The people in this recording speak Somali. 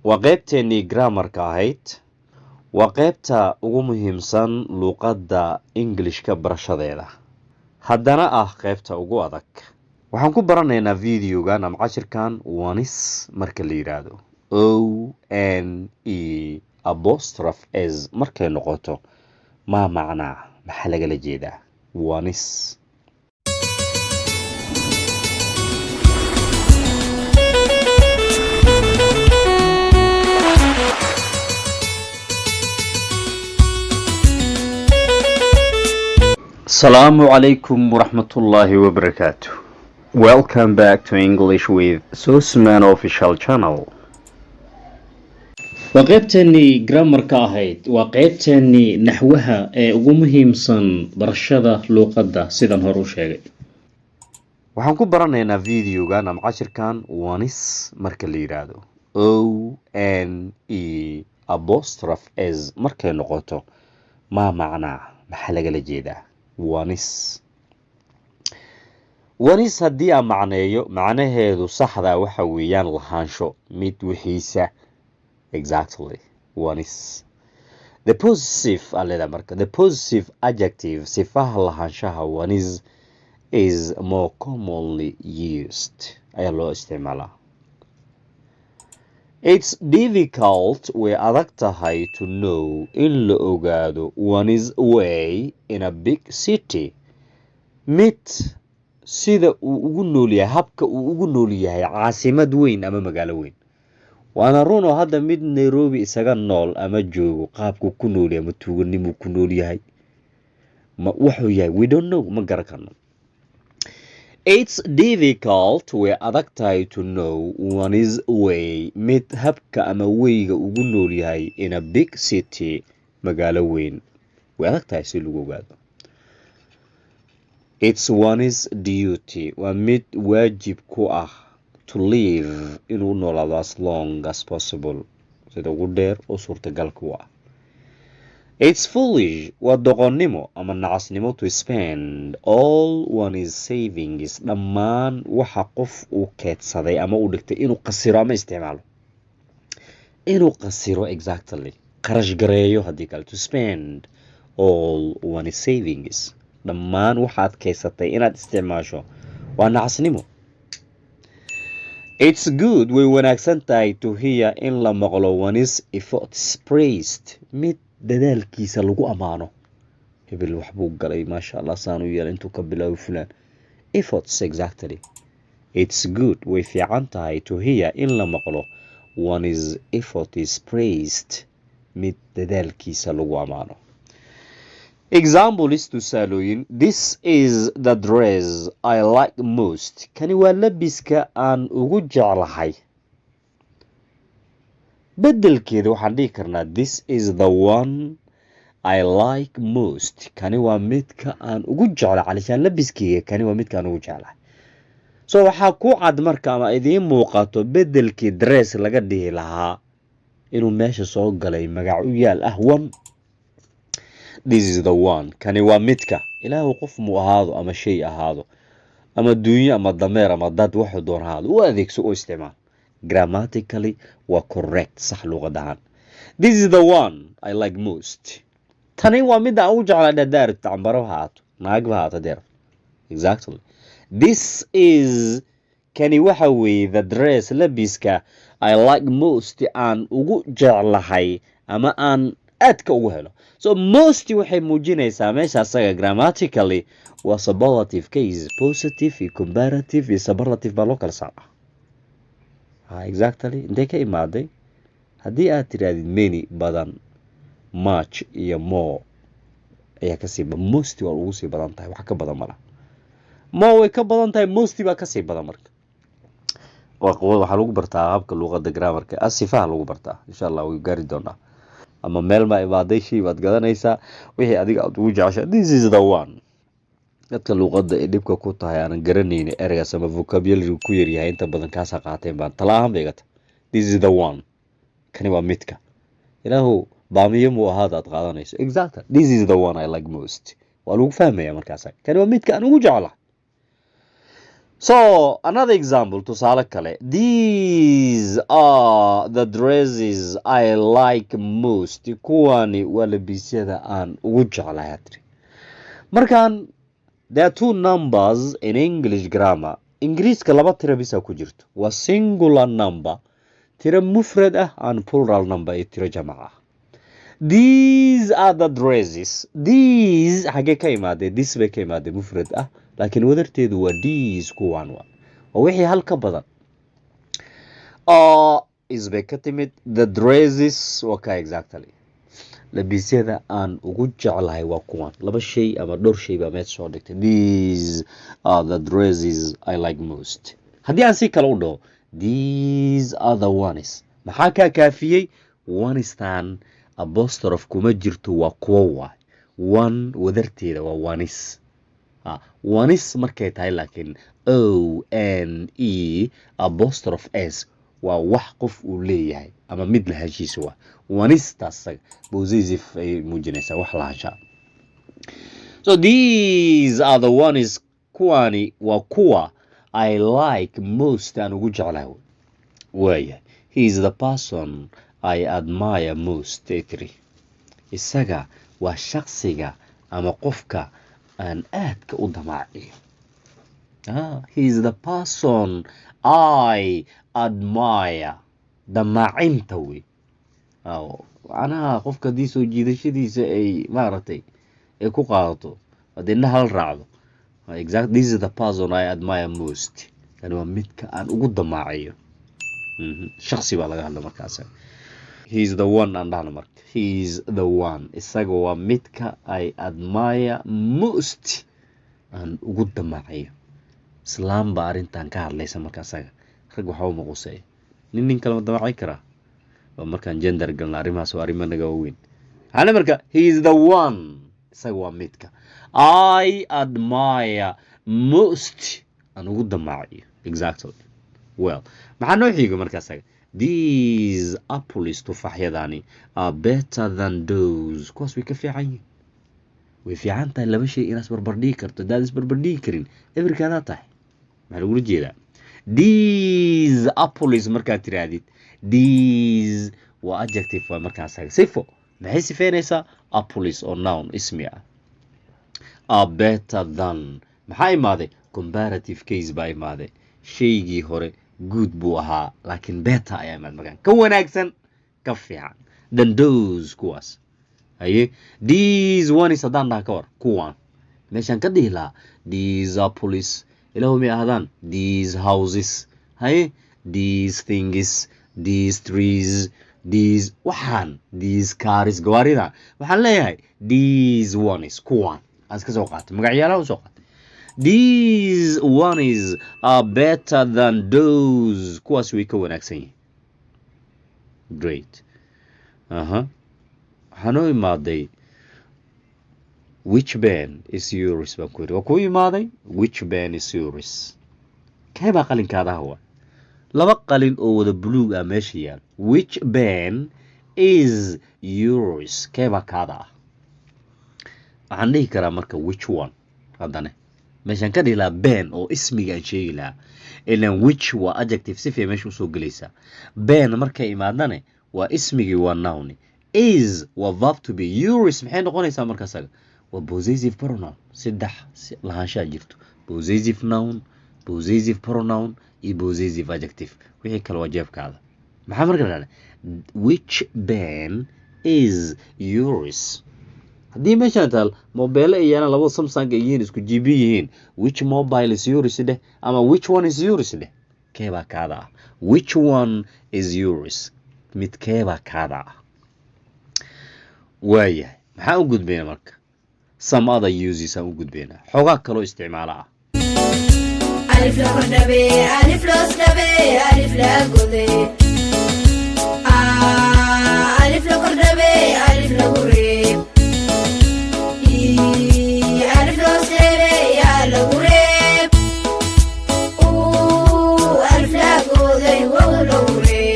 وقيبتني جرامر كاهيت وقيبتا ugu muhiimsan luqadda Englishka barashadeeda haddana qaybta ugu adag waxaan ku baranaynaa videogan ama cashirkan wanis marka la yiraahdo o n e apostrophe s markay noqoto ma macnaa maxaa lagala jeedaa wanis Assalamu alaikum warahmatullahi wabarakatuh. Welcome back to English with Susman official channel. وقيبتني جرامر كاهيد وقيبتني نحوها ugu muhiimsan barashada luqadda sidan hore u sheegay. Waxaan ku baranaynaa videogan ama cashirkan wanis marka la yiraahdo o n e apostrophe s markay noqoto ma macnaa maxaa lagala jeedaa wanis haddii aan macneeyo macnaheedu saxda waxa weeyaan lahaansho mid wixiisa exactly wanis the positive adjective sifaha lahaanshaha wanis is more commonly used ayaa loo isticmaalaa it's difficult way adag tahay to know in la ogaado one is way in a big city mid sida uu ugu nool yahay habka uu ugu nool yahay caasimad weyn ama magaalo weyn waana run oo hadda mid Nairobi isaga nool ama joogo qaabku ku nool yahay ama tuuganimu ku nool yahay ma wuxuu yahay we don't know ma garan It's difficult way adag tahay to know one is way mid habka ama weyga ugu nool yahay in a big city magaalo weyn way adag tahay si lagu ogaado It's one is duty waa mid waajib ku ah to live inuu noolaado as long as possible sida ugu dheer oo suurtagal ku ah It's foolish waa doqonnimo ama nacasnimo to spend all one is savings dhammaan waxa qof uu keedsaday ama uu dhigtay inuu qasiro ama isticmaalo inuu qasiro exactly qarash gareeyo haddii kale to spend all one is savings dhammaan waxaad keysatay inaad isticmaasho waa nacasnimo It's good way wanaagsan tahay to hear in la maqlo one is efforts praised mid dadaalkiisa lagu amaano hebel wax buu galay maasha Allah saan u yeelay intuu ka bilaabo fulan efforts exactly it's good way fiican tahay to hear in la maqlo one is effort is praised mid dadaalkiisa lagu amaano example is tusaalooyin this is the dress I like most kani waa labiska aan ugu jeclahay bedelkeeda waxaan dhihi karnaa this is the one I like most kani waa midka aan ugu jeclahay calishaan labiskeyga kani waa midka aan ugu jeclahay so waxaa ku cad marka ama idiin muuqato bedelkii dress laga dhihi lahaa inuu meesha soo galay magac u yaal ah one this is the one kani waa midka ilaahu qof mu ahaado ama shay ahaado ama duunyo ama dameer ama dad wuxuu doon ahaado u adeegso oo isticmaal grammatically waa correct sax luqadahan this is the one I like most tani waa mid aan ugu jeclahay dhadaar tacbaro haato naag haato deer exactly this is kani waxa weeye the dress labiska I like most aan ugu jeclahay ama aan aadka ugu helo so most waxay muujinaysaa meesha asaga grammatically waa superlative case positive iyo comparative iyo superlative baa loo kala saaraa exactly intee ka imaaday haddii aad tirahdid many badan much iyo more ayaa kasii most waa ugu sii badan tahay wax ka badan mala more way ka badan tahay most baa kasii badan marka waxaa lagu bartaa habka luqadda grammarka asifaha lagu bartaa insha Allah way gaari doonaa ama meel ma imaaday shay baad gadanaysaa wixii adiga aad ugu jeceshahay this is the one dadka luqadda ee dhibka ku tahay aan garanaynin ereygaas ama vocabulary ku yar yahay inta badan kaas qaateen baan talaahan beegata this is the one kani waa midka ilaahu baamiyo mu ahaad aad qaadanayso exactly this is the one I like most waa lagu fahmaya markaas kani waa midka aan ugu jecelahay So another example tusaale kale, these are the dresses I like most. Kuwani waa labisyada aan ugu jeclahay. Markaan there are two numbers in English grammar. Ingiriiska laba tiro bisa ku jirto. Waa singular number, tiro mufrad ah, and plural number ee tiro jamac ah. These are the dresses. These xagee ka imaadee? This bay ka imaadee mufrad ah, laakiin wadarteedu waa these kuwan waa wixii hal ka badan. Is bay ka timid. The dresses waa ka exactly. labisyada aan ugu jeclahay waa kuwan. Laba shay ama dhowr shay baa meed soo dhigtay. These are the dresses I like most. haddii aan si kale u dhaho, these are the ones, maxaa kaa kaafiyey? Onestan apostrophe kuma jirto, waa kuwa waay. One wadarteeda waa ones. Ones markay tahay laakiin O-N-E apostrophe S waa wax qof uu leeyahay ama mid lahaanshiisa waa. Onestaas possessive ay muujinaysaa wax lahaanshaa. So these are the ones, kuwani waa kuwa I like most, aan ugu jeclahay. Waaya, he is the person I admire most. Isaga waa shakhsiga ama qofka aan aadka u damaaciyo. He is the person I admire. damaacinta wey. macnaha qofka haddii soo jiidashadiisa ay maaragtay ay ku qaadato, haddii hal raacdo. Exactly, this is the person I admire most. Kani waa midka aan ugu damaaciyo. shakhsi baa laga hadla markaas. He is the one aan dhahno marka. He is the one. Isaga waa midka I admire most, aan ugu damaaciyo. Islaam baa arrintan ka hadlaysa marka asaga. Rag waxa uu maqusay. nin kale ma damaaci karaa? waa markaan gender galna arrimahaas waa arrimo naga waaweyn. hana marka he is the one. isaga waa midka I admire most, aan ugu damaaciyo. Exactly. Well, maxaa noo xiga marka asaga? These apples, tufaaxyadani, are better than those. kuwaas way ka fiican yihiin. way fiican tahay laba shay inaad barbardhigi karto. hadaad isbarbardhigi karin everkaadaa tahay. maxaa lagula jeedaa? These apples markaad tirahdid, these waa adjective waa markaas asaga. sifo maxay sifeynaysaa? apples oo noun ismi ah. are better than, maxaa imaaday? comparative case baa imaaday. shaygii hore good buu ahaa, laakiin better ayaa imaad markaan ka wanaagsan, ka fiican than those, kuwaas. haye these ones haddaan dhaha ka war kuwan, meeshaan ka dhihi lahaa these apples, ilaahu may ahdaan these houses, haye these things, these trees, these waxaan, these cars, gawaarida. waxaan leeyahay these ones, kuwan aan iska soo qaatay, magacyaalaha u soo qaatay. These ones are better than those. kuwaas way ka wanaagsan yihiin. Great. waxaanoo imaaday which pen is yours baan ku yidhi. waa kuu imaaday which pen is yours. kee baa qalinkaada hawa? laba qalin oo wada buluug ah meesha yaal. which pen is yours. kee baa kaada ah? waxaan dhihi karaa marka which one. haddana meeshaan ka dhihi lahaa ben oo ismiga aan sheegi lahaa. ilan which waa adjective si fiican meesha usoo gelaysaa. ben markay imaadane waa ismigii, waa noun. is waa verb to be. yours maxay noqonaysaa markaasaga? waa possessive pronoun. saddex lahaanshaa jirto: possessive noun, possessive pronoun iyo possessive adjective. wixii kale waa jeebkaada. maxaa marka dhahda which pen is yours? haddii meeshaan taal mobile iyana labo Samsung ay yihiin isku GB yihiin, which mobile is yours dheh, ama which one is yours dheh. kee baa kaada ah? which one is yours. mid kee baa kaada ah? waayahay, maxaa u gudbayna marka? some other uses aan u gudbayna. xoogaa kaloo isticmaala ah. alif la kordhabe, alif loos dhabe, alif la gode.